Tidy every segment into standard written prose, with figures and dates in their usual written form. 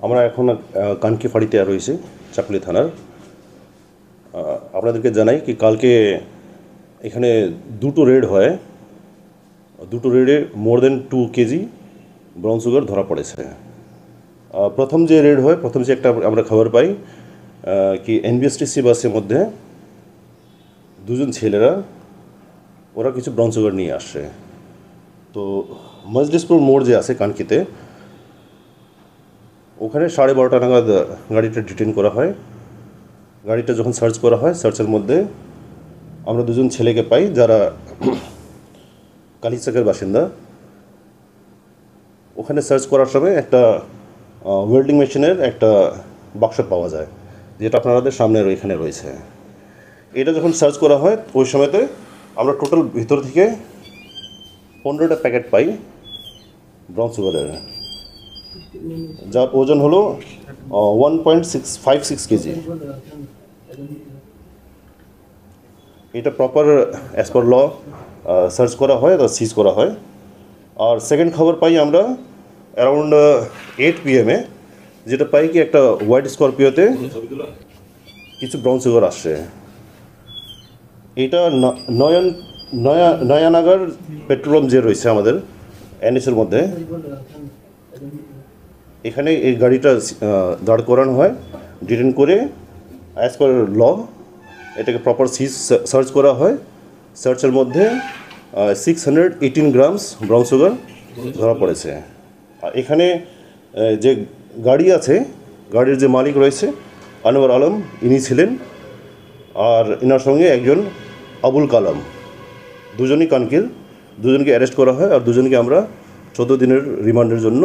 আমরা এখন কানকি ফাঁড়িতে রয়েছি চাকুলি থানার। আপনাদেরকে জানাই কি কালকে এখানে দুটো রেড হয়, দুটো রেডে মোর দেন 2 কেজি ব্রাউন সুগার ধরা পড়েছে। প্রথম যে রেড হয়, প্রথম যে একটা আমরা খবর পাই কি এনবিএসটিসি বাসের মধ্যে দুজন ছেলেরা ওরা কিছু ব্রাউন সুগার নিয়ে আসছে। তো মজলিসপুর মোড় যে আছে কানকিতে, ওখানে 12:30 নাগাদ গাড়িটা ডিটেন করা হয়। গাড়িটা যখন সার্চ করা হয়, সার্চের মধ্যে আমরা দুজন ছেলেকে পাই যারা কালিচাকের বাসিন্দা। ওখানে সার্চ করার সময় একটা ওয়েল্ডিং মেশিনের একটা বাক্স পাওয়া যায়, যেটা আপনাদের সামনে এখানে রয়েছে। এটা যখন সার্চ করা হয় ওই সময়তে আমরা টোটাল ভিতর থেকে 15টা প্যাকেট পাই ব্রাউন সুগারের, যার ওজন হলো 1.656 কেজি। এটা প্রপার অ্যাজ পার ল সার্চ করা হয়, সিজ করা হয়। আর সেকেন্ড খবর পাই আমরা অ্যারাউন্ড 8 PM, যেটা পাই কি একটা হোয়াইট স্করপিওতে কিছু ব্রাউন সুগার আসছে। এটা নয়ানগর পেট্রোলিয়াম যে রয়েছে আমাদের এনএসের মধ্যে, এখানে এই গাড়িটা দাঁড় করানো হয়, ডিটেন করে অ্যাজ পার ল এটাকে প্রপার সার্চ করা হয়। সার্চের মধ্যে 618 গ্রামস ব্রাউন সুগার ধরা পড়েছে। আর এখানে যে গাড়ি আছে, গাড়ির যে মালিক রয়েছে আনোয়ার আলম, ইনি ছিলেন। আর এনার সঙ্গে একজন আবুল কালাম, দুজনই কানকির। দুজনকে অ্যারেস্ট করা হয় আর দুজনকে আমরা 14 দিনের রিমান্ডের জন্য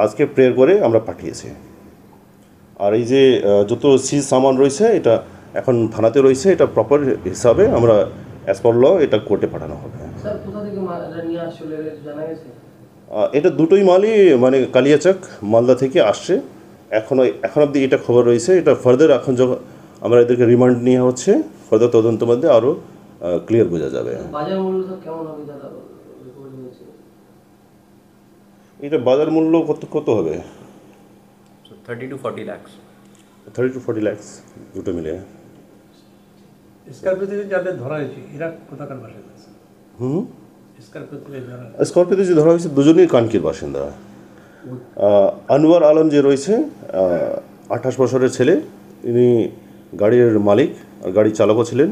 আজকে প্রেয়ার করে আমরা পাঠিয়েছি। আর এই যে যত সিজ সামান রয়েছে এটা এখন থানাতে রয়েছে, এটা প্রপার হিসাবে আমরা অ্যাজ পার ল এটা কোর্টে পাঠানো হবে। এটা দুটোই মালই মানে কালিয়াচক মালদা থেকে আসছে। এখন অবধি এটা খবর রয়েছে। এটা ফার্দার এখন যখন আমরা এদেরকে রিমান্ড নিয়ে হচ্ছে, ফার্দার তদন্ত মধ্যে আরও ক্লিয়ার বোঝা যাবে। এটা বাজার মূল্য কত হবে? 30 to 40 lakhs। 30 to 40 lakhs দুটো মিলে। স্করপিওতে যাদের ধরা হয়েছে এরা কোথাকার বাসিন্দা? স্করপিওতে যে ধরা হয়েছে দুজনই কানকির বাসিন্দা। আনোয়ার আলম যে রয়েছে 28 বছরের ছেলে, ইনি গাড়ির মালিক আর গাড়ি চালকও ছিলেন।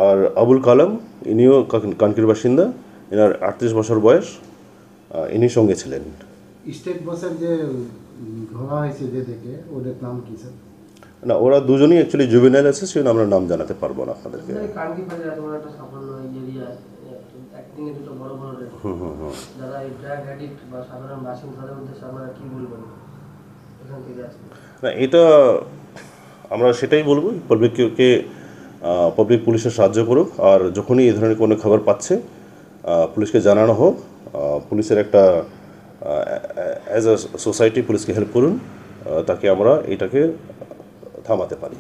আর আবুল কালাম ইনিও কানকির বাসিন্দা, এনার 38 বছর বয়স, ইনি সঙ্গে ছিলেন। স্টেট বাসের যে ধরা হয়েছে যে দেখে ওদের নাম কি স্যার? না, ওরা দুজনই অ্যাকচুয়ালি জুভেনাইল আছে, সেজন্য আমরা নাম জানাতে পারবো না আপনাদেরকে। না, এটা আমরা সেটাই বলবো, পাবলিক পুলিশের সাহায্য করুক। আর যখনই এই ধরনের কোনো খবর পাচ্ছে পুলিশকে জানানো হোক। পুলিশের একটা অ্যাজ আ সোসাইটি পুলিশকে হেল্প করুন, তাকে আমরা এটাকে থামাতে পারি।